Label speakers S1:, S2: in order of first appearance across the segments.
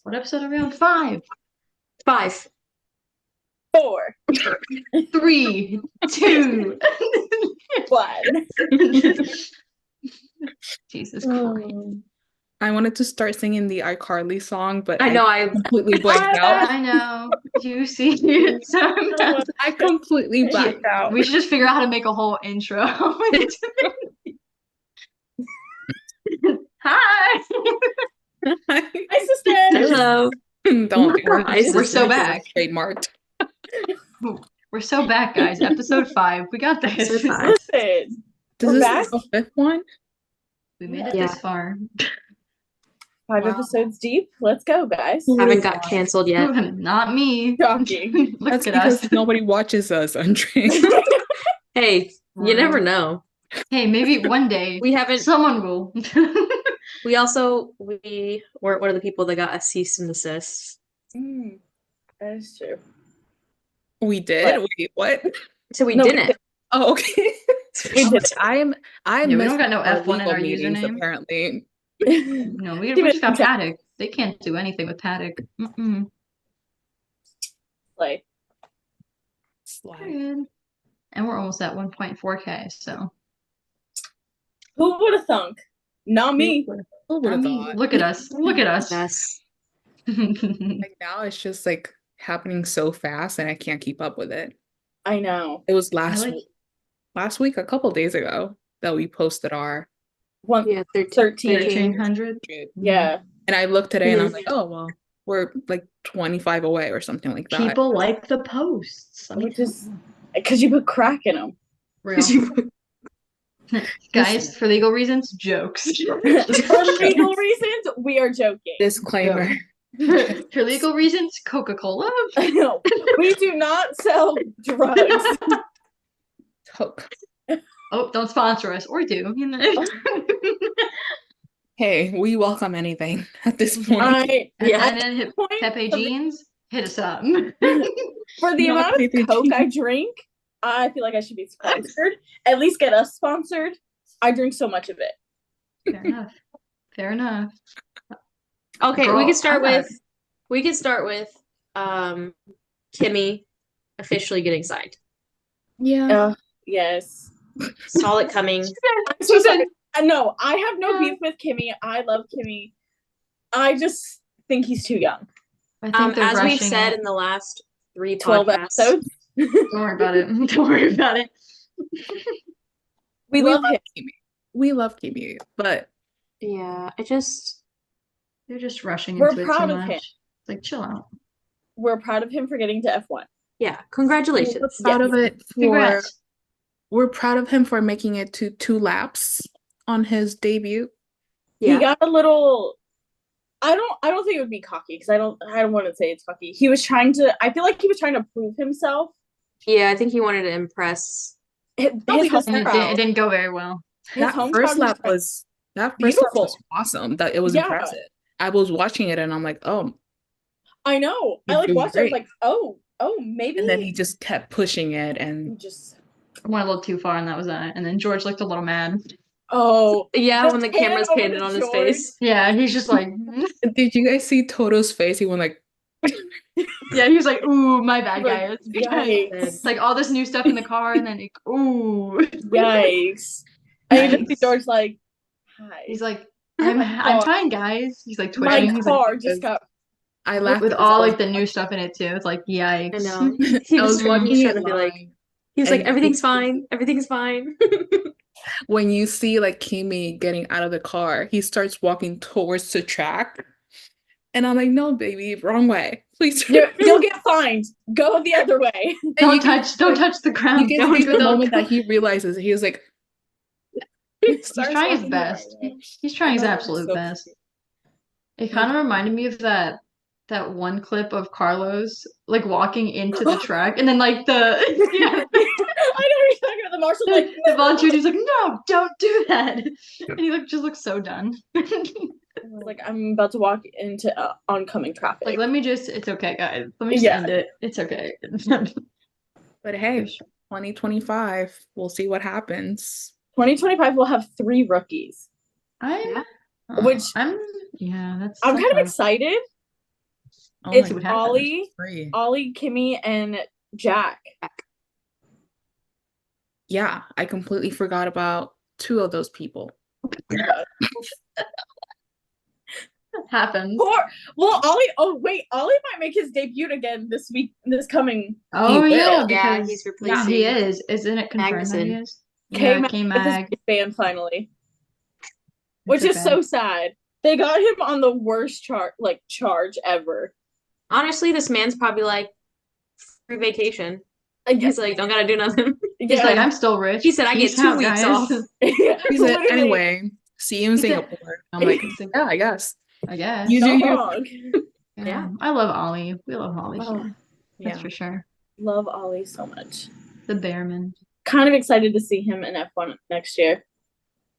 S1: What episode are we on? 5,
S2: 5.
S3: 4.
S1: 3, 2.
S3: 1.
S1: Jesus Christ.
S4: I wanted to start singing the iCarly song, but
S2: I know I
S4: completely blanked out.
S1: I know. You see it sometimes.
S4: I completely blacked out.
S1: We should just figure out how to make a whole intro. Hi.
S3: Hi, sister.
S2: Hello.
S4: Don't do
S2: Hi,
S4: it.
S1: We're so back.
S4: Trademarked.
S1: We're so back, guys. Episode 5. We got this.
S2: Episode 5.
S3: Listen,
S4: Does
S3: We're
S4: this
S3: back?
S4: the 5th one?
S1: We made it
S2: Yeah.
S1: this far.
S3: 5
S4: Wow.
S3: episodes deep. Let's go, guys.
S2: Haven't got canceled yet.
S1: Not me.
S3: Shocking.
S1: Look
S4: That's
S1: at
S4: because
S1: us.
S4: nobody watches us, Andre.
S2: Hey, you never know.
S1: Hey, maybe one day
S2: We haven't.
S1: someone will.
S2: We weren't one of the people that got a cease and desist.
S3: That is true.
S4: We did?
S3: What?
S4: Wait, what?
S2: So we
S3: No, we
S2: didn't.
S4: Oh, okay.
S3: We did.
S4: I
S1: Yeah, we
S4: missed
S1: don't got no
S4: our
S1: F1 in
S4: legal
S1: our
S4: meetings,
S1: username.
S4: apparently.
S1: No, we just got Paddock. They can't do anything with Paddock.
S3: Like,
S4: Slide.
S1: Period. And we're almost at 1.4K, so.
S3: who would have thunk? Not me.
S4: Who would
S1: I
S4: have
S1: mean,
S4: thought?
S1: look at us. Look at us.
S2: Yes.
S4: Like now it's just like happening so fast and I can't keep up with it.
S3: I know.
S4: It was
S1: like-
S4: last week, a couple days ago, that we posted our
S3: One.
S2: Yeah,
S3: 13.
S1: 1300.
S3: Yeah.
S4: and I looked today and I was like, oh well, we're like 25 away or something like that.
S1: People like the posts. Let me
S3: Which is because you put crack in them.
S1: real. Guys, for legal reasons, jokes.
S3: For legal reasons, we are joking.
S4: Disclaimer.
S1: For legal reasons, Coca-Cola.
S3: No, we do not sell drugs.
S4: Coke.
S1: Oh, don't sponsor us, or do. You know.
S4: Hey, we welcome anything at this point.
S1: And then hit
S3: Point
S1: Pepe
S3: of-
S1: Jeans, hit us up.
S3: For the
S4: Not
S3: amount
S4: Pepe
S3: of Coke
S4: Jeans.
S3: I drink, I feel like I should be sponsored. At least get us sponsored. I drink so much of it.
S1: Fair enough. Fair enough.
S2: Okay,
S1: Girl,
S2: we can start
S1: I'm
S2: with Kimmy officially getting signed.
S4: Yeah.
S3: Yes.
S2: Saw it coming.
S3: I'm so sorry. No, I have no beef with Kimmy. I love Kimmy. I just think he's too young.
S1: I think they're
S2: As we've
S1: rushing
S2: said
S1: it.
S2: in the last 3
S3: 12
S2: podcasts.
S3: episodes.
S1: Don't worry about it. Don't worry about it.
S3: We love him.
S4: Kimi. We love Kimi, but
S2: Yeah,
S1: They're just rushing
S3: We're
S1: into it too
S3: proud of
S1: much.
S3: him.
S1: Like, chill out.
S3: We're proud of him for getting to F1.
S2: yeah, congratulations.
S4: we're proud of it for
S1: Congrats.
S4: we're proud of him for making it to 2 laps on his debut.
S3: He
S2: Yeah.
S3: got a little. I don't think it would be cocky because I don't want to say it's cocky. He was trying to. I feel like he was trying to prove himself.
S2: Yeah, I think he wanted to impress.
S3: His
S4: because
S3: home
S1: And it
S3: crowd-
S1: didn't go very well.
S3: his
S4: That
S3: home
S4: first
S3: crowd
S4: lap was
S3: beautiful.
S4: awesome. That it was
S3: Yeah.
S4: impressive. I was watching it and I'm like, oh,
S3: I know. I
S4: He's
S3: like
S4: doing
S3: watched it. I was
S4: great.
S3: like, oh, maybe.
S4: and then he just kept pushing it
S3: He
S4: and
S3: just.
S1: I went a little too far, and that was that. And then George looked a little mad.
S3: Oh,
S2: Yeah,
S3: The
S2: when the
S3: pan
S2: camera's
S3: over
S2: painted
S3: to
S2: on his
S3: George.
S2: face.
S1: Yeah, he's just like,
S4: did you guys see Toto's face? He went like
S1: yeah, he was like, ooh, my bad,
S3: Like,
S1: guys.
S3: yikes!
S1: It's like all this new stuff in the car, and then, ooh.
S3: Yikes! And you just see
S1: Yikes.
S3: George like, hi.
S1: He's like, I'm
S3: car.
S1: trying, guys. He's like
S3: My
S1: twitching. He's like,
S3: car just got.
S4: I laughed
S1: with
S4: because
S1: all
S4: I
S1: like
S4: was
S1: the new stuff in it too. It's like, yikes.
S2: I know. He
S4: I was watching
S2: he's
S4: it
S2: trying to be like,
S4: live,
S2: he was like,
S4: and
S2: everything's fine. Everything's fine.
S4: when you see like Kimi getting out of the car, he starts walking towards the track. And I'm like, no, baby, wrong way. Please.
S3: You'll get fined. Go the other way.
S4: And
S1: Don't
S4: you can-
S1: touch the
S4: You
S1: ground.
S4: can
S1: Don't
S4: see
S1: do
S4: the
S1: that.
S4: moment that he realizes he was like
S1: He's trying his best. He's trying his
S4: I know,
S1: absolute
S4: so
S1: best.
S4: cute.
S1: It kind of reminded me of that one clip of Carlos like walking into the track, and then like the yeah,
S3: I know you're talking about the marshal. Like,
S1: the volunteer dude's like, no, don't do that, and he just looks so done.
S3: like I'm about to walk into oncoming traffic.
S1: Like, let me just. It's okay, guys. Let me just
S3: Yeah.
S1: end it. It's okay.
S4: But hey, 2025, we'll see what happens.
S3: 2025 will have 3 rookies.
S1: I'm,
S2: Yeah.
S3: Which-
S1: I'm. Yeah, that's.
S3: I'm kind of
S1: okay.
S3: excited
S4: Oh
S3: It's
S4: my
S1: what
S4: God,
S1: happens.
S3: Ollie,
S4: great.
S3: Kimmy, and Jack.
S4: Yeah, I completely forgot about two of those people.
S3: Yeah.
S1: Happens.
S3: Well, Ollie. Oh wait, Ollie might make his debut again this week. This coming.
S1: Oh
S4: will.
S1: yeah,
S2: Yeah,
S1: because
S2: he's
S1: he
S2: replacing
S1: is. Isn't it confirmed that he
S2: Magnuson.
S1: is?
S3: K
S1: Yeah,
S3: Mag
S1: K
S3: with his
S1: Mag.
S3: band finally,
S1: It's
S3: which is
S1: okay.
S3: so sad. They got him on the worst charge ever.
S2: Honestly, this man's probably like free vacation.
S3: Like,
S2: He's like, don't gotta do nothing.
S1: He's like, I'm still rich.
S2: He said, I get
S1: Peace
S2: 2
S1: out,
S2: weeks
S1: guys.
S2: off.
S3: yeah,
S4: He said,
S3: literally,
S4: anyway, see you in
S1: He said-
S4: Singapore. I'm like,
S1: He's like,
S4: yeah, I guess.
S1: I guess.
S4: You do
S3: not
S4: you.
S3: wrong.
S2: Yeah.
S1: I love Ollie. We love Ollie
S3: Oh,
S1: here. That's
S4: Yeah.
S1: for sure.
S3: love Ollie so much.
S1: The Bearman.
S3: Kind of excited to see him in F1 next year.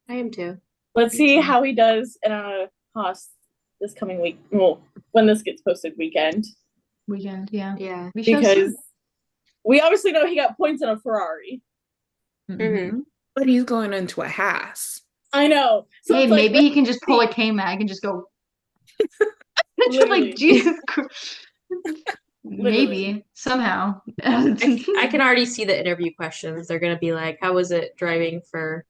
S2: I am too.
S3: Let's
S1: Me
S3: see
S1: too.
S3: how he does in a Haas this coming week. Well, when this gets posted weekend,
S1: Weekend, yeah.
S2: Yeah.
S1: We shall
S3: because
S1: see.
S3: we obviously know he got points in a Ferrari.
S1: Mhm.
S4: But he's going into a Haas.
S3: I know. So
S1: Hey,
S3: it's like,
S1: maybe he can just pull a K Mag and just go.
S3: Literally.
S1: Like Jesus Christ.
S3: Literally.
S1: Maybe somehow.
S2: I can already see the interview questions. They're gonna be like, how was it driving for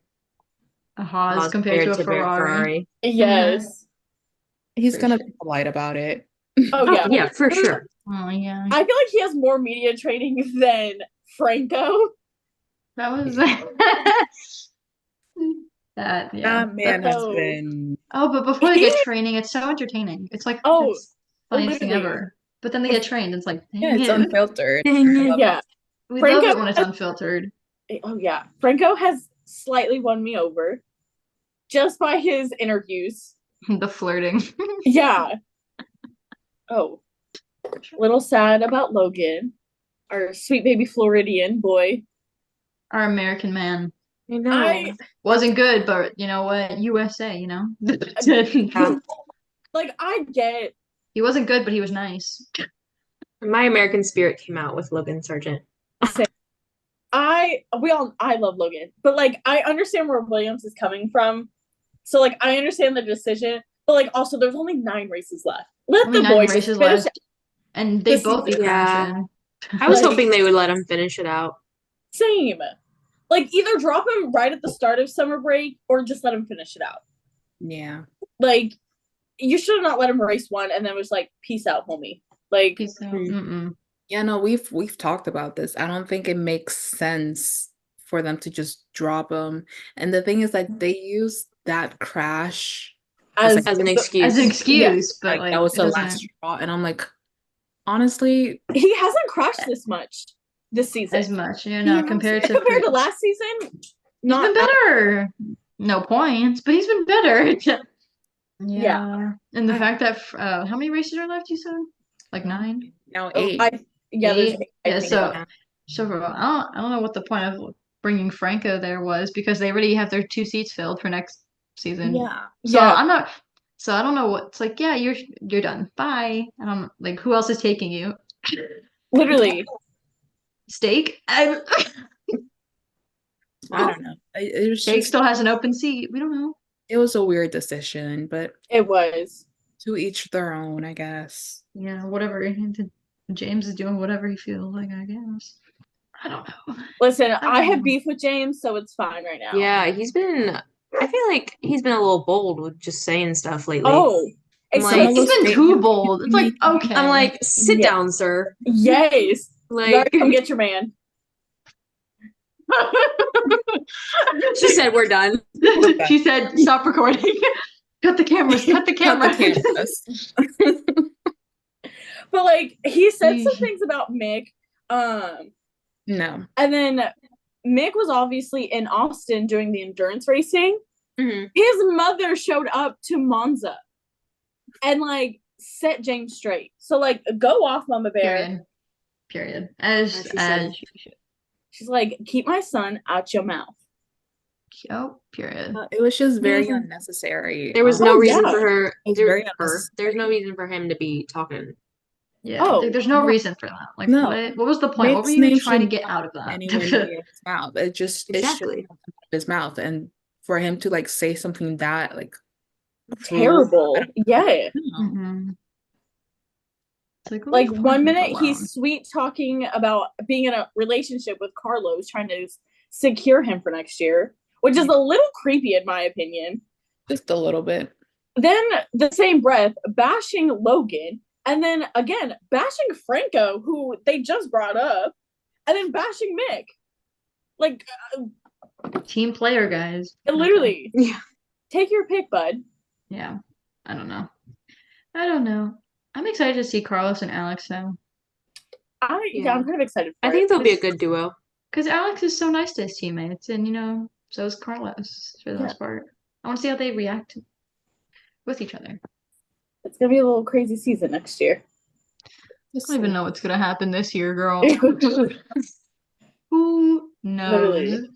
S1: A Haas
S2: Haas
S1: compared to a
S2: Ferrari?
S1: Ferrari.
S3: yes.
S4: He's
S1: For
S4: gonna
S1: sure.
S4: be polite about it.
S3: Oh
S2: Oh,
S3: yeah.
S2: yeah, for sure.
S1: Oh yeah.
S3: I feel like he has more media training than Franco.
S1: That was that. Yeah.
S4: That man has
S3: Oh.
S4: been.
S1: Oh, but before they get training, it's so entertaining. It's like
S3: Oh,
S1: it's the funniest thing
S3: literally.
S1: ever. But then they get trained. It's like,
S4: Yeah,
S1: dang
S4: it's
S1: it.
S4: unfiltered.
S2: Dang it.
S3: Yeah.
S1: We
S3: Franco
S1: love it when it's unfiltered.
S3: Oh yeah. Franco has slightly won me over just by his interviews.
S1: The flirting.
S3: Yeah. Oh. Little sad about Logan, our sweet baby Floridian boy.
S1: Our American man
S2: I know.
S3: I
S1: wasn't good, but you know what? USA, you know.
S3: like I get
S1: He wasn't good, but he was nice.
S2: My American Spirit came out with Logan Sargent.
S3: I love Logan, but like I understand where Williams is coming from. So like I understand the decision, but like also there's only 9 races left. Let
S1: Only
S3: the
S1: 9
S3: boys
S1: races
S3: finish.
S1: left. And they
S3: This
S1: both be
S3: season.
S2: Yeah.
S1: crashing.
S2: I was
S3: Like-
S2: hoping they would let him finish it out.
S3: Same. Like either drop him right at the start of summer break or just let him finish it out.
S4: Yeah.
S3: Like you should have not let him race one and then was like, peace out, homie. Like
S1: Peace out.
S2: Mm.
S1: Mm-mm.
S4: Yeah, no, we've talked about this. I don't think it makes sense for them to just drop him. And the thing is that they use that crash
S3: as
S2: As an excuse.
S1: As an excuse, but
S4: like
S1: like
S4: that was
S1: it
S4: the
S1: doesn't-
S4: last straw. And I'm like, honestly,
S3: he hasn't crashed this much this season.
S1: as much, you
S3: He
S1: know,
S3: hasn't.
S1: compared to
S3: compared to last season.
S1: he's
S3: Not
S1: been better. No points, but he's been better.
S3: Yeah.
S1: And the
S3: I-
S1: fact that how many races are left, you said? Like 9?
S4: now
S3: Oh,
S4: 8.
S3: yeah, there's
S1: 8?
S3: I
S1: Yeah,
S3: think
S1: so
S2: yeah.
S1: I don't know what the point of bringing Franco there was because they already have their 2 seats filled for next season.
S4: Yeah.
S1: So
S3: Yeah.
S1: I'm not. So I don't know what it's like. Yeah, you're done. Bye. I don't like who else is taking you.
S3: literally.
S1: Steak.
S4: I don't know. It was
S1: Steak
S4: just
S1: still has an open seat. We don't know.
S4: it was a weird decision, but
S3: It was.
S4: to each their own, I guess.
S1: Yeah, whatever. James is doing whatever he feels like, I guess. I don't know.
S3: Listen, I have
S1: know.
S3: beef with James, so it's fine right now.
S2: Yeah, I feel like he's been a little bold with just saying stuff lately.
S3: Oh,
S2: I'm
S3: except
S2: like-
S1: He's been
S4: Steak.
S1: too bold. It's like, okay.
S2: I'm like, sit
S3: Yeah.
S2: down, sir.
S3: yes.
S2: Like,
S3: Come get your man.
S2: she said, we're done.
S1: She said, stop recording. Cut the cameras. Cut the
S4: Cut
S1: camera.
S4: the cameras.
S3: But like he said some
S1: Yeesh.
S3: things about Mick.
S4: No.
S3: And then Mick was obviously in Austin doing the endurance racing.
S2: Mhm.
S3: His mother showed up to Monza and like set James straight. So like go off, Mama Bear.
S1: Period.
S2: As she said.
S3: She's like, keep my son out your mouth.
S1: Oh, period.
S4: It was just very
S3: Mhm.
S4: unnecessary.
S2: There was no
S3: Oh,
S2: reason
S3: yeah.
S2: for her.
S4: It's very
S2: There's no reason for him to be talking.
S1: Yeah.
S3: Oh,
S1: There's no
S3: no.
S1: reason for that. Like,
S4: No.
S1: what was the point? What were
S4: Mick's
S1: you even
S4: name
S1: trying to
S4: should
S1: get out of that?
S4: Anywhere near his mouth. It just
S2: Exactly.
S4: come out of his mouth, and for him to like say something that like cruel,
S3: Terrible.
S4: I don't
S3: Yeah.
S4: know.
S1: Mhm. It's like,
S3: Like
S1: leave
S3: one
S1: Paddock
S3: minute
S1: alone.
S3: he's sweet talking about being in a relationship with Carlos, trying to secure him for next year, which is a little creepy in my opinion.
S4: Just a little bit.
S3: Then the same breath bashing Logan, and then again bashing Franco, who they just brought up, and then bashing Mick. Like
S1: Team player, guys.
S3: literally,
S2: Yeah.
S3: take your pick, bud.
S1: Yeah. I don't know. I don't know. I'm excited to see Carlos and Alex now.
S3: I'm kind of excited for
S2: I think
S3: it.
S2: they'll be a good duo.
S1: Because Alex is so nice to his teammates, and so is Carlos for the
S3: Yeah.
S1: most part. I want to see how they react with each other.
S3: It's gonna be a little crazy season next year.
S1: I don't even know what's gonna happen this year, girl. Who knows?
S3: Literally.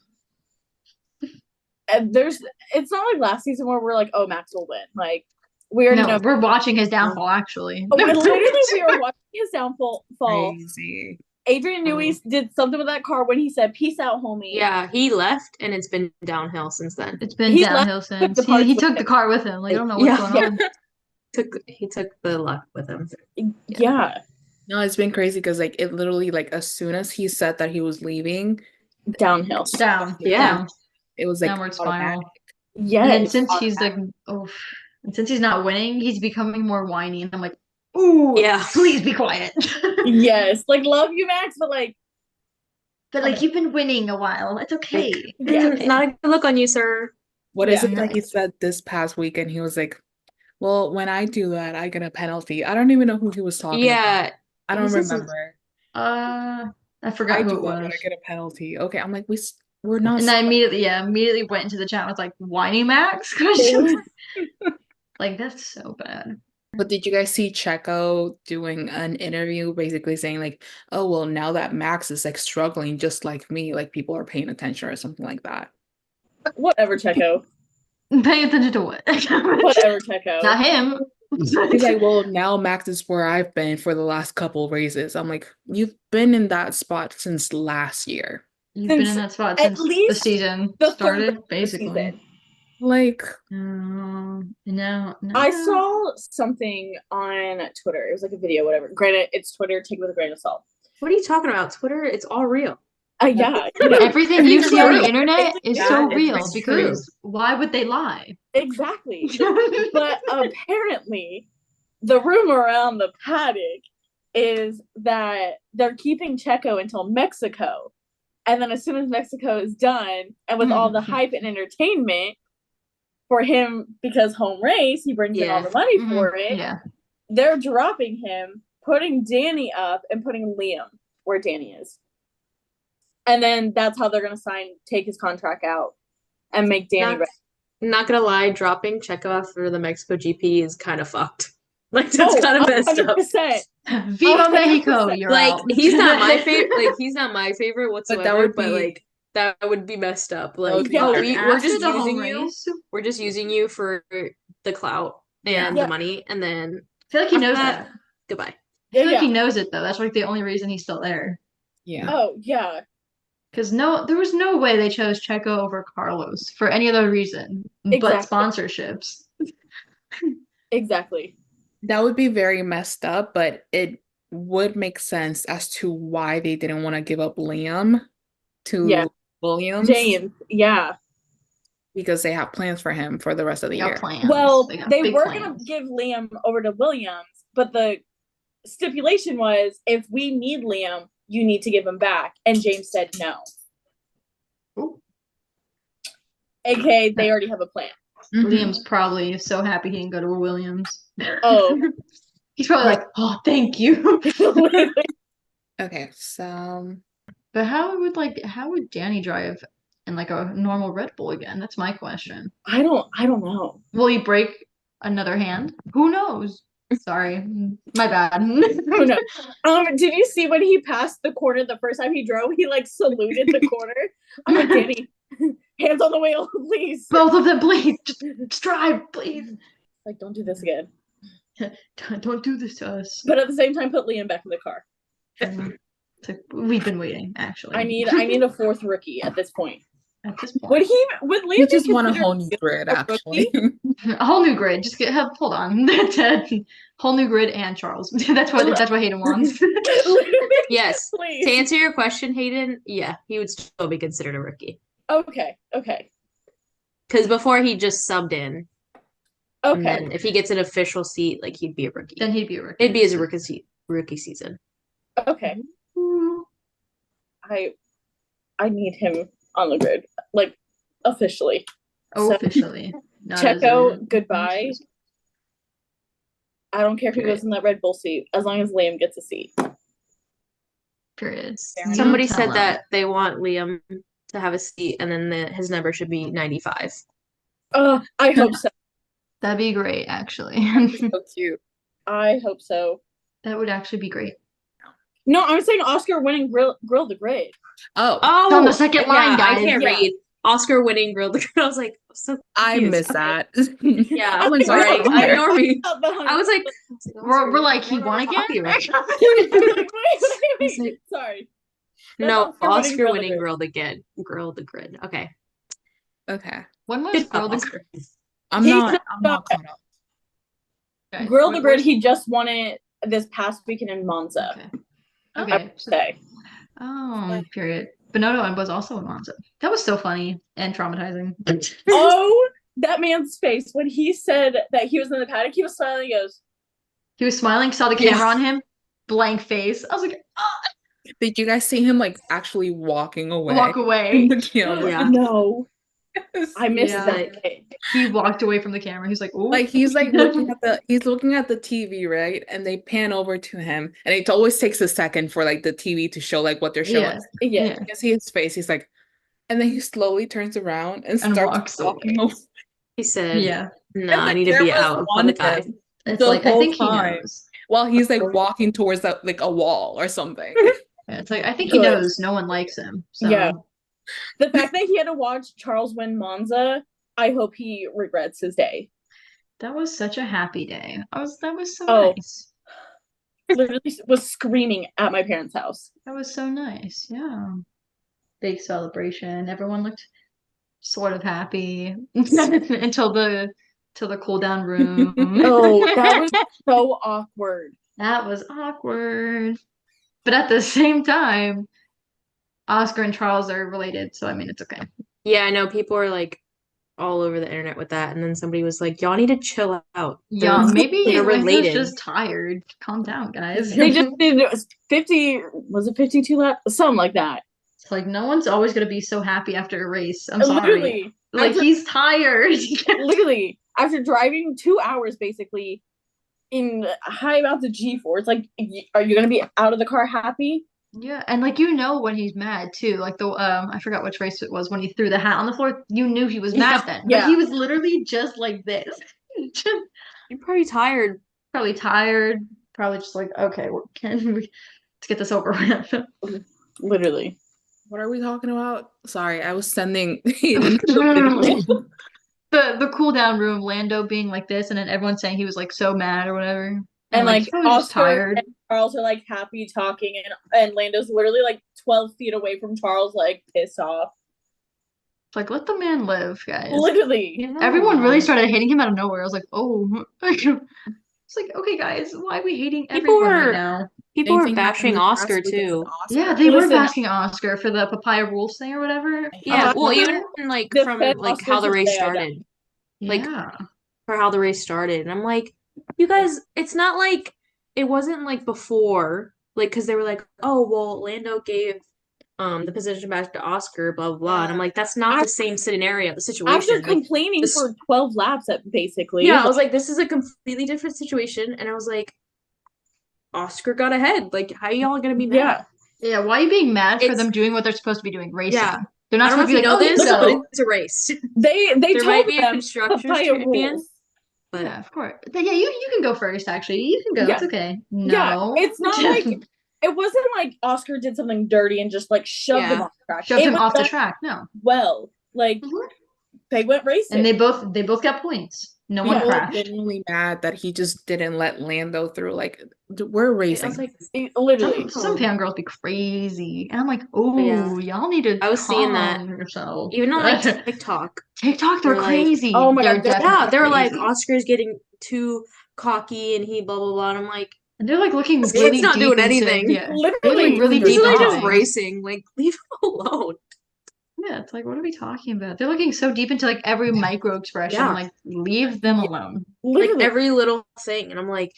S3: And it's not like last season where we're like, oh, Max will win. Like we already know.
S1: We're watching his downfall, actually.
S3: Literally, we were watching his downfall.
S4: Crazy.
S3: Adrian Newey did something with that car when he said, "Peace out, homie."
S2: Yeah, he left, and it's been downhill since then.
S1: It's been
S3: He
S1: downhill
S3: left
S1: since.
S3: the parts
S1: He
S3: with
S1: took
S3: him.
S1: the car with him. Like, I don't know what's going on.
S2: He took the luck with him.
S3: Yeah.
S4: No, it's been crazy because like it literally like as soon as he said that he was leaving,
S3: Downhill.
S1: Down.
S2: Yeah.
S1: Down.
S4: it was like
S1: Downward spiral.
S4: automatic.
S3: Yes.
S1: And then since he's like, and since he's not winning, he's becoming more whiny. And I'm like, ooh,
S2: Yeah.
S1: please be quiet.
S3: Yes. Like, love you, Max, but like,
S1: But like, you've been winning a while. It's okay.
S3: Yeah.
S1: It's okay.
S2: Not a good look on you, sir.
S4: What is
S3: Yeah.
S4: it that he said this past weekend? He was like, well, when I do that, I get a penalty. I don't even know who he was talking about.
S2: Yeah.
S4: I don't
S2: he said some-
S4: remember.
S1: I forgot
S4: I
S1: who
S4: do
S1: it
S4: that,
S1: was.
S4: I get a penalty. Okay, I'm like, we're not.
S1: And I immediately went into the chat and was like, whiny Max? Question. Like, that's so bad.
S4: But did you guys see Checo doing an interview basically saying like, oh, well, now that Max is like struggling just like me, like people are paying attention or something like that.
S3: Whatever, Checo.
S1: Paying attention to what?
S3: Whatever, Checo.
S1: Not him.
S4: He's like, well, now Max is where I've been for the last couple races. I'm like, you've been in that spot since last year.
S1: You've been in that spot
S3: at
S1: since the
S3: least
S1: season
S3: the third
S1: started,
S3: of the
S1: basically.
S3: season.
S4: Like,
S1: No.
S3: I saw something on Twitter. It was like a video, whatever. Granted, it's Twitter. Take it with a grain of salt.
S2: What are you talking about? Twitter, it's all real.
S3: Yeah.
S1: Everything you see on the internet is
S3: Yeah,
S1: so
S2: it's
S1: real
S2: true.
S1: because why would they lie?
S3: Exactly. But apparently, the rumor around the paddock is that they're keeping Checo until Mexico. And then as soon as Mexico is done, and with all the hype and entertainment for him, because home race, he brings in all the money for it,
S1: Yeah.
S3: they're dropping him, putting Danny up, and putting Liam where Danny is. And then that's how they're going to take his contract out and make Danny ready.
S2: Not gonna lie, dropping Checo after the Mexico GP is kind of fucked. Like that's kind of messed up.
S3: 100%.
S1: Viva Mexico! You're
S2: Like
S1: out.
S2: he's not my favorite. Like he's not my favorite whatsoever. But,
S4: be-
S2: like that would be messed up.
S4: would
S2: Like
S4: be
S2: oh,
S4: weird.
S2: we're
S1: After
S2: just
S1: the home
S2: using you.
S1: race,
S2: We're just using you for the clout and
S3: Yeah.
S2: the money, and then
S1: I feel like he knows
S2: After
S1: that.
S2: goodbye.
S1: I feel like
S3: Yeah.
S1: he knows it though. That's like the only reason he's still there.
S4: yeah.
S3: Oh, yeah.
S1: Because there was no way they chose Checo over Carlos for any other reason but
S3: Exactly.
S1: sponsorships.
S3: Exactly.
S4: That would be very messed up, but it would make sense as to why they didn't want to give up Liam to
S3: Yeah.
S4: Williams.
S3: James. Yeah.
S4: Because they have plans for him for the rest of the
S1: They got
S4: year.
S1: plans.
S3: Well,
S1: got
S3: they
S1: big
S3: were
S1: plans.
S3: going to give Liam over to Williams, but the stipulation was if we need Liam, you need to give him back. And James said no.
S1: Ooh.
S3: AKA, they already have a plan.
S4: Mhm.
S1: Liam's probably so happy he didn't go to a Williams.
S3: Oh.
S1: He's probably like, oh, thank you.
S4: Okay, so
S1: But how would Danny drive in like a normal Red Bull again? That's my question.
S3: I don't know.
S1: Will he break another hand? Who knows? Sorry, my bad.
S3: Who knows? Did you see when he passed the corner the first time he drove? He like saluted the corner. I'm like, Danny, hands on the wheel, please.
S1: Both of them, please, just drive, please.
S3: Like, don't do this again.
S1: Don't do this to us.
S3: But at the same time, put Liam back in the car.
S1: It's like, we've been waiting, actually.
S3: I need a fourth rookie at this point.
S1: at this point.
S3: Would Liam
S4: You
S3: be
S4: just want a
S3: considered
S4: whole new grid,
S3: a
S4: actually.
S1: A whole new grid. Just hold on. Whole new grid and Charles. That's what Hayden wants.
S2: Yes.
S3: Please.
S2: To answer your question, Hayden, yeah, he would still be considered a rookie.
S3: Okay.
S2: Because before he just subbed in. And
S3: Okay.
S2: then if he gets an official seat, like he'd be a rookie.
S1: Then he'd be a rookie.
S2: It'd be his rookie season.
S3: Okay. I need him on the grid, like officially. So,
S1: Officially. Not as
S3: Checo,
S1: a-
S3: goodbye. I don't care if he goes in that Red Bull seat, as long as Liam gets a seat.
S1: Period.
S2: Somebody
S1: You tell
S2: said
S1: him.
S2: that they want Liam to have a seat, and then his number should be 95.
S3: I hope so.
S1: That'd be great, actually.
S4: So cute.
S3: I hope so.
S1: That would actually be great.
S3: No, I'm saying Oscar winning Grill the Grid.
S4: Oh,
S2: Oh,
S1: on the second line,
S2: I
S1: guys.
S2: can't
S3: Yeah.
S2: read. Oscar winning grilled the girl. I was like, so
S4: I
S2: confused.
S4: miss
S2: Okay.
S4: that.
S2: Yeah,
S3: I'm
S2: I'm
S3: like,
S2: sorry.
S3: wait,
S2: I ignore me.
S3: I
S2: I was like,
S1: We're like, he won again?
S3: wait.
S2: He's like,
S3: Sorry.
S2: no,
S3: That's
S2: Oscar
S3: Grill the
S2: winning
S3: Grid.
S2: grilled again. Grilled the grid. Okay.
S4: Okay.
S1: When was
S2: Good
S1: Grill
S2: job,
S1: the
S2: Oscar.
S4: I'm not caught up.
S1: Okay.
S3: Grill the
S1: When
S3: Grid,
S1: was-
S3: he just won it this past weekend in Monza.
S1: Okay.
S3: I
S1: Okay.
S3: would say.
S1: Period. But no, it was also in Monza. That was so funny and traumatizing.
S3: Oh, that man's face when he said that he was in the paddock, he was smiling. He goes,
S1: He was smiling, saw the camera on him, blank face. I was like,
S4: Did you guys see him like actually walking away?
S1: walk away.
S4: The camera.
S2: Yeah.
S3: no, I missed
S1: Yeah.
S3: that.
S1: He walked away from the camera. He's like, oh.
S4: Like he's like looking at the TV, right? And they pan over to him, and it always takes a second for like the TV to show like what they're showing.
S1: Yeah.
S3: Yeah.
S4: You can see his face. He's like, and then he slowly turns around and
S1: And
S4: starts
S1: walks
S4: walking
S1: away.
S4: away.
S2: He said,
S1: Yeah.
S2: no,
S4: And
S2: I
S4: the
S2: need to be
S4: camera's
S2: out in
S4: on
S2: public eye.
S4: him
S1: It's
S4: the
S1: like, I
S4: whole
S1: think he
S4: time.
S1: knows.
S4: While he's like walking towards that like a wall or something.
S1: Yeah, it's like, I think he
S3: Good.
S1: knows no one likes him. So.
S3: Yeah. The fact that he had to watch Charles win Monza, I hope he regrets his day.
S1: That was such a happy day. That was so
S3: Oh.
S1: nice.
S3: Literally was screaming at my parents' house.
S1: That was so nice. Yeah. Big celebration. Everyone looked sort of happy until the cool down room.
S3: Oh, that was so awkward.
S1: That was awkward. But at the same time, Oscar and Charles are related, so I mean it's okay.
S2: Yeah, I know people are like all over the internet with that, and then somebody was like, "Y'all need to chill out."
S1: Yeah, maybe
S2: they're
S1: Lando's
S2: related.
S1: just tired. Calm down, guys.
S3: They just did 50, was it 52 laps? Something like that.
S1: It's like no one's always gonna be so happy after a race. I'm sorry.
S3: Literally,
S1: Like
S3: after-
S1: he's tired.
S3: literally, after driving 2 hours basically in high amounts of G-force, like, are you going to be out of the car happy?
S1: Yeah, and like when he's mad too. Like the I forgot which race it was when he threw the hat on the floor. You knew he was mad then. But
S3: Yeah.
S1: he was literally just like this. Just
S2: You're pretty tired.
S1: probably tired. Probably just like, okay, let's get this over with.
S3: Literally.
S4: What are we talking about? Sorry, I was sending
S1: The cool down room, Lando being like this, and then everyone saying he was like so mad or whatever.
S3: And like
S1: he's probably just
S3: Oscar
S1: tired.
S3: and Charles are like happy talking, and Lando's literally like 12 feet away from Charles, like pissed off.
S1: It's like, let the man live, guys.
S3: Literally.
S1: Everyone really started hating him out of nowhere. I was like, oh. It's like, okay, guys, why are we hating
S2: People
S1: everyone right
S2: were-
S1: now?
S2: People were
S4: Same thing happened
S2: bashing
S4: this
S2: Oscar
S4: past week against
S2: too.
S4: Oscar.
S1: Yeah, they were
S3: Listen.
S1: asking Oscar for the papaya rules thing or whatever.
S2: Yeah, well,
S3: Uh,
S2: even like
S3: the
S2: from
S3: Fed
S2: like how the
S3: Oscars
S2: race
S3: today, I know.
S2: started, like-
S1: Yeah.
S2: for how the race started, and I'm like, you guys, it's not like it wasn't like before, like because they were like, oh well, Lando gave the position back to Oscar, blah blah blah, and I'm like, that's not the same scenario, the situation.
S3: After
S2: Like,
S3: complaining
S2: this-
S3: for 12 laps, basically.
S2: yeah, I was like, this is a completely different situation, and I was like, Oscar got ahead. Like, how y'all gonna be mad?
S3: Yeah.
S1: Yeah, why are you being mad for
S2: It's-
S1: them doing what they're supposed to be doing, racing?
S2: Yeah.
S1: They're
S2: I
S1: not
S2: don't know
S1: supposed
S2: if
S1: to
S2: you
S1: be
S2: know
S1: like,
S2: this,
S1: oh,
S2: but it's a race.
S3: They
S2: There might
S3: told
S2: be a
S3: them
S2: constructors
S3: papaya
S2: champion,
S3: rules.
S2: but
S1: yeah, of course. Yeah, you can go first, actually. You can go.
S3: Yeah.
S1: It's okay.
S3: Yeah,
S1: No.
S3: it's not like it wasn't like Oscar did something dirty and just like shoved him
S2: Yeah.
S3: off the track.
S1: Shoved
S3: It
S1: him
S3: was
S1: off the
S3: done
S1: track. No.
S3: well. Like
S1: Mhm.
S3: they went racing.
S1: And they both got points. No one
S3: Yeah.
S4: People are
S1: crashed.
S4: genuinely mad that he just didn't let Lando through. Like, we're
S2: I was
S4: racing.
S2: like,
S3: Literally.
S1: Some fangirls be crazy. And I'm like,
S2: Yeah.
S1: oh, y'all need to
S2: I was seeing that.
S1: calm yourselves.
S2: even on like TikTok,
S1: TikTok, they're
S2: they're like,
S1: crazy.
S3: Oh my
S1: They're
S3: God,
S1: definitely
S2: yeah, they were like,
S1: crazy.
S2: Oscar's getting too cocky and he blah blah blah. And I'm like,
S1: And they're like looking
S2: this
S1: really
S2: kid's not
S1: deep
S2: doing
S1: into
S2: anything.
S1: yeah. They're
S3: Literally.
S1: looking really
S4: They're
S2: He's
S1: deep
S2: literally
S1: into
S2: just
S4: not.
S1: things.
S2: racing. Like, leave him alone.
S1: Yeah, it's like, what are we talking about? They're looking so deep into like every micro expression. I'm
S2: Yeah.
S1: like, leave them alone.
S2: Like
S3: Literally.
S2: every little thing. And I'm like,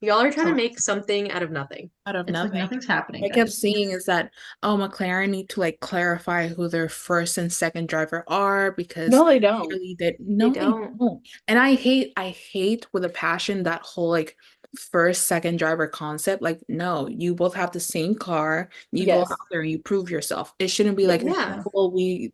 S2: y'all are trying to
S1: So
S2: make something out of nothing.
S4: Out of
S1: it's like
S4: nothing.
S1: nothing's happening,
S4: I kept
S1: guys.
S4: seeing is that, oh, McLaren need to like clarify who their first and second driver are because
S3: No, they don't.
S4: clearly no, they
S2: don't.
S4: don't. And I hate with a passion that whole like first, second driver concept. Like, no, you both have the same car. You go
S3: Yes.
S4: out there and you prove yourself. It shouldn't be like,
S2: Yeah.
S4: well, we,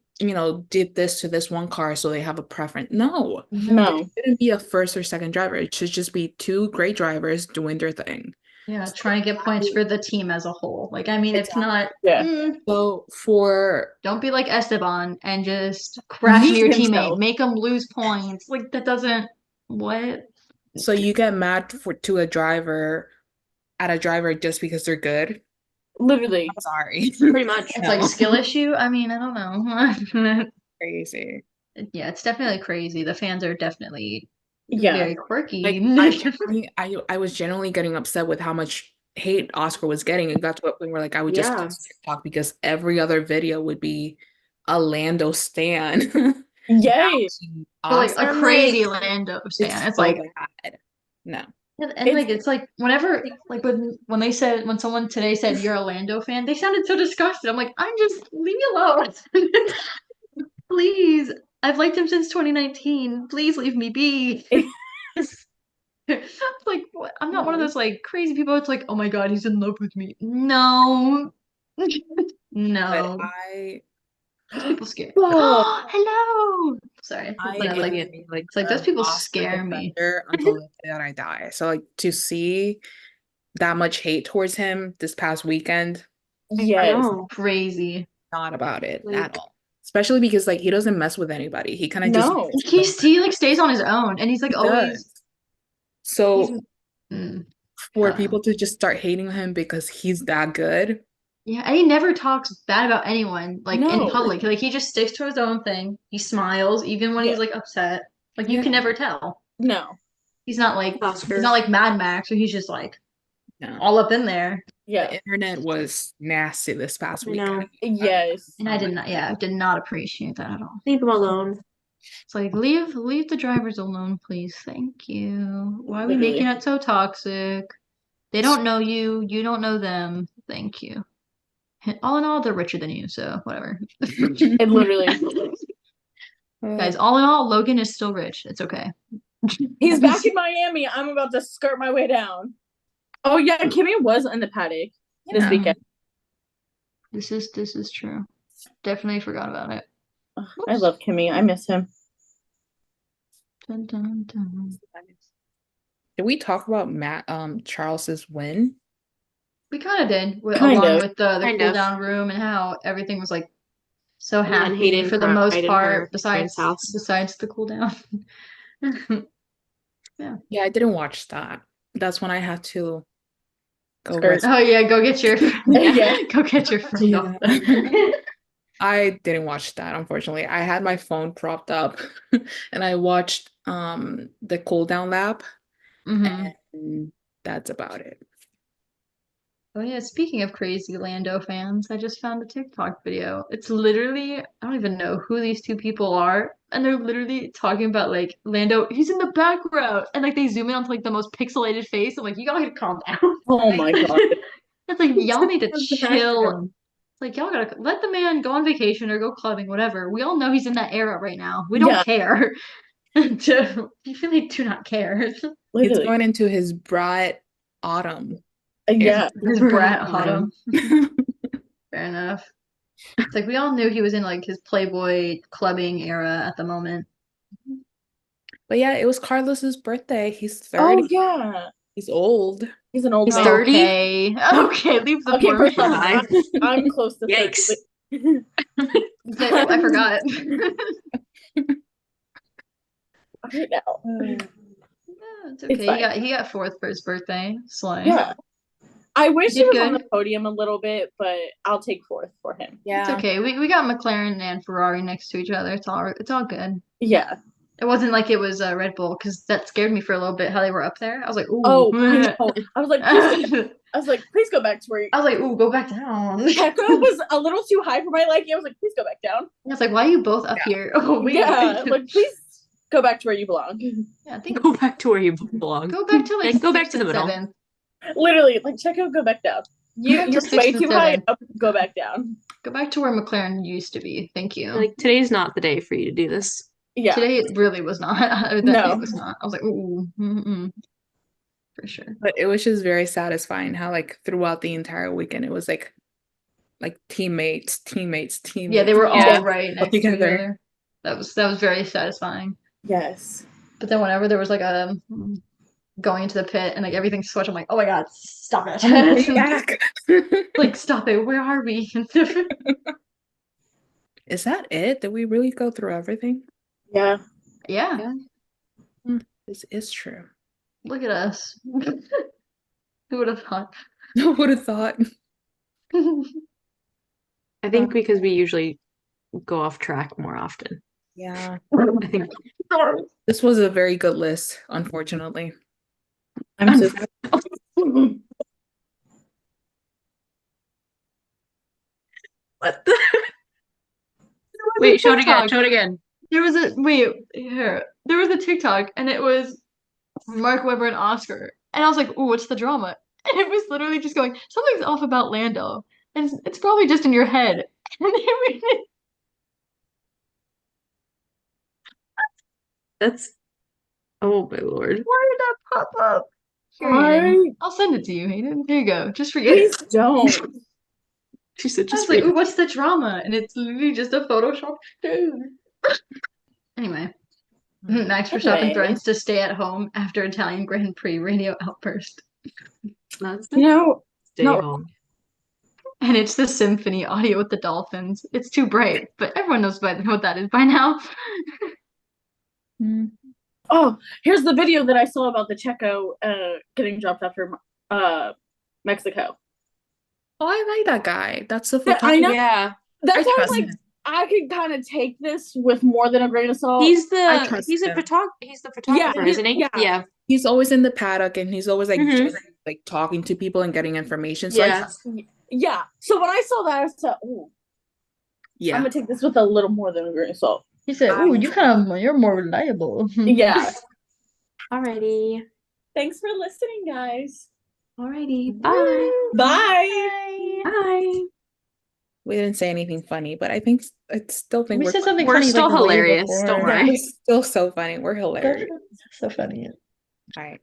S4: did this to this one car, so they have a preference. No,
S3: No.
S4: it shouldn't be a first or second driver. It should just be two great drivers doing their thing.
S1: Yeah, trying to get points for the team as a whole. Like, I mean, it's not.
S3: Yeah.
S4: So for
S1: Don't be like Esteban and just crash into
S3: Yeet
S1: your teammate.
S3: himself.
S1: Make them lose points. Like that doesn't. What?
S4: So you get mad to a driver at a driver just because they're good?
S3: Literally.
S4: I'm sorry.
S2: Pretty much.
S1: It's like
S4: No.
S1: skill issue. I mean, I don't know.
S4: Crazy.
S1: Yeah, it's definitely crazy. The fans are definitely
S3: Yeah.
S1: very quirky.
S4: Like I was genuinely getting upset with how much hate Oscar was getting. It got to a point where like I would just
S2: Yeah.
S4: post TikTok because every other video would be a Lando stan.
S3: Yay.
S1: But like a
S2: I'm
S1: crazy
S2: like-
S1: Lando
S4: It's
S1: fan. It's
S4: so
S1: like
S4: bad. No.
S1: and like it's like whenever like when they said when someone today said you're a Lando fan, they sounded so disgusted. I'm like, I'm just leave me alone. Please. I've liked him since 2019. Please leave me be. Like what? I'm not one of those like crazy people. It's like, oh my God, he's in love with me. No.
S4: But
S1: No.
S4: I
S1: Those people scare.
S3: Oh.
S1: Hello. Sorry.
S4: I
S1: But
S4: am
S1: like
S2: like
S1: it's like those
S4: an
S1: people
S4: Oscar
S1: scare me.
S4: defender until the day that I die. So like to see that much hate towards him this past weekend,
S2: I
S3: Yes.
S2: know.
S1: Crazy.
S4: not about it
S2: Like-
S4: at all. Especially because like he doesn't mess with anybody. He kind of just
S3: No.
S1: He like stays on his own and he's like
S4: He
S1: always
S4: does. So
S1: he's
S4: for
S1: uh,
S4: people to just start hating him because he's that good,
S1: yeah, and he never talks bad about anyone like in
S3: No.
S1: public. Like he just sticks to his own thing. He smiles even when he's
S3: Yeah.
S1: like upset. Like you
S4: Yeah.
S1: can never tell.
S3: No.
S1: He's not like
S2: Oscar.
S1: he's not like Mad Max, where he's just like
S4: no.
S1: all up in there.
S3: Yeah.
S4: The internet was nasty this past
S2: I know.
S4: weekend.
S3: Yes.
S1: And I did not appreciate that at all.
S2: Leave him alone.
S1: It's like leave the drivers alone, please. Thank you. Why are we
S3: Literally.
S1: making it so toxic? They don't know you, you don't know them. Thank you. All in all, they're richer than you, so whatever.
S3: It literally.
S1: Guys, all in all, Logan is still rich. It's okay.
S3: He's back in Miami. I'm about to skirt my way down. Oh yeah, Kimmy was in the paddock this
S4: Yeah.
S3: weekend.
S1: This is true. Definitely forgot about it.
S3: Ugh, I love Kimmy. I miss him.
S1: Dun, dun, dun.
S4: Did we talk about Charles's win?
S1: We kind of did,
S3: Kind
S1: along
S3: of.
S1: with the
S2: Kind
S1: cool
S2: of.
S1: down room and how everything was like so
S2: And then
S1: happy
S2: Hayden
S1: for the
S2: cried
S1: most
S2: in her
S1: part,
S2: parents' house.
S1: besides the cool down.
S4: Yeah, I didn't watch that. That's when I had to go
S3: Skirt.
S4: rest.
S1: Oh yeah, go get your
S3: Yeah.
S1: go get your friend
S4: Yeah.
S1: off then.
S4: I didn't watch that, unfortunately. I had my phone propped up and I watched the cool down lap,
S1: Mhm.
S4: and that's about it.
S1: Oh yeah, speaking of crazy Lando fans, I just found a TikTok video. It's literally, I don't even know who these two people are, and they're literally talking about like Lando, he's in the background, and like they zoom in onto like the most pixelated face. I'm like, you gotta calm down.
S3: Oh my god.
S1: It's like y'all need to
S2: The
S1: chill.
S2: background.
S1: It's like y'all gotta let the man go on vacation or go clubbing, whatever. We all know he's in that era right now. We don't
S3: Yeah.
S1: care. You really do not care.
S4: He's
S3: Literally.
S4: going into his brat autumn.
S3: Yeah.
S1: His brat autumn.
S2: Autumn.
S1: Fair enough. It's like we all knew he was in like his Playboy clubbing era at the moment.
S4: But yeah, it was Carlos's birthday. He's 30.
S3: Oh yeah.
S4: He's old.
S3: He's an old
S2: He's
S3: man.
S2: 30?
S1: Okay. Okay, leave the
S3: Okay,
S1: poor
S3: first off,
S1: man.
S3: I'm close to 30.
S2: Yikes.
S1: I forgot.
S3: right now.
S1: Yeah, it's
S3: It's
S1: okay.
S3: fine.
S1: He got fourth for his birthday. Slang.
S3: Yeah. I wish he
S1: Did
S3: was on the
S1: good.
S3: podium a little bit, but I'll take fourth for him.
S1: It's
S4: Yeah.
S1: okay. We got McLaren and Ferrari next to each other. It's all good.
S3: Yeah.
S1: It wasn't like it was Red Bull because that scared me for a little bit how they were up there. I was like, ooh.
S3: Oh, I know. I was like, please go back to where you.
S1: I was like, ooh, go back down.
S3: Checo was a little too high for my liking. I was like, please go back down.
S1: I was like, why are you both up here? Oh, wait.
S3: Yeah, like please go back to where you belong.
S1: Yeah, I think
S2: Go back to where you belong.
S1: go back to like
S2: Like, go back
S1: sixth
S2: to the
S1: and
S2: middle.
S1: seventh.
S3: Literally, like Checo, go back down.
S1: Go back to
S3: You're
S1: sixth
S3: way
S1: and
S3: too high
S1: seventh.
S3: up. Go back down.
S1: Go back to where McLaren used to be. Thank you.
S2: Like, today's not the day for you to do this.
S3: Yeah.
S1: Today it really was not. That
S3: No.
S1: it was not. I was like, ooh, for sure.
S4: But it was just very satisfying how like throughout the entire weekend it was like teammates.
S1: Yeah, they were all
S2: Yeah.
S1: right next to each
S4: Together.
S1: other. That was very satisfying.
S3: Yes.
S1: But then whenever there was like a going into the pit and like everything switched, I'm like, oh my god, stop it.
S4: Way back.
S1: Like, stop it. Where are we?
S4: Is that it? Did we really go through everything?
S3: Yeah.
S1: Yeah,
S4: This is true.
S1: look at us. Who would have thought?
S4: Who would have thought?
S2: I think because we usually go off track more often.
S4: Yeah.
S2: I think
S4: This was a very good list, unfortunately.
S3: I'm so
S2: what the Wait, show it again,
S1: TikTok.
S2: show it again.
S1: There was a here. There was a TikTok and it was Mark Webber and Oscar. And I was like, ooh, what's the drama? And it was literally just going, something's off about Lando. And it's probably just in your head. And they were
S2: That's oh my lord.
S1: why did that pop up? Here, Hayden. I'll send it to you, Hayden. Here you go. Just forget
S3: Please
S1: it.
S3: don't.
S2: She said
S1: I
S2: just
S1: was like,
S2: read
S1: ooh, what's the drama? And it's literally just a Photoshop dude. Anyway, Max Verstappen
S3: Anyway.
S1: threatens to stay at home after Italian Grand Prix radio outburst.
S2: That's
S3: You know,
S2: stay
S3: no.
S2: home.
S1: And it's the symphony audio with the dolphins. It's too bright, but everyone knows what that is by now.
S3: Oh, here's the video that I saw about the Checo getting dropped after Mexico.
S4: Oh, I like that guy. That's the
S3: Yeah, I know.
S2: Yeah.
S3: That's
S4: I
S3: why I was
S4: trust
S3: like,
S4: him.
S3: I could kind of take this with more than a grain of salt.
S2: He's
S4: I
S2: the
S4: trust
S2: he's a
S4: him.
S2: he's the photographer,
S3: he-
S2: isn't he?
S3: yeah.
S2: Yeah.
S4: He's always in the paddock and he's always like
S2: Mhm.
S4: just like talking to people and getting information. So I
S2: Yeah.
S4: trust him.
S3: Yeah. So when I saw that, I said, "Ooh,
S4: Yeah.
S3: I'm gonna take this with a little more than a grain of salt."
S1: He said, "Ooh, you're more reliable."
S3: Yeah.
S2: Alrighty.
S3: Thanks for listening, guys.
S2: Alrighty. Bye.
S3: Bye.
S2: Bye.
S4: We didn't say anything funny, but I still think
S1: We
S4: we're
S1: said something
S2: We're
S1: funny
S2: still
S1: like way
S2: hilarious,
S1: before.
S2: don't
S3: Yeah.
S2: worry.
S4: We're still so funny. We're hilarious.
S1: So funny.
S4: All right.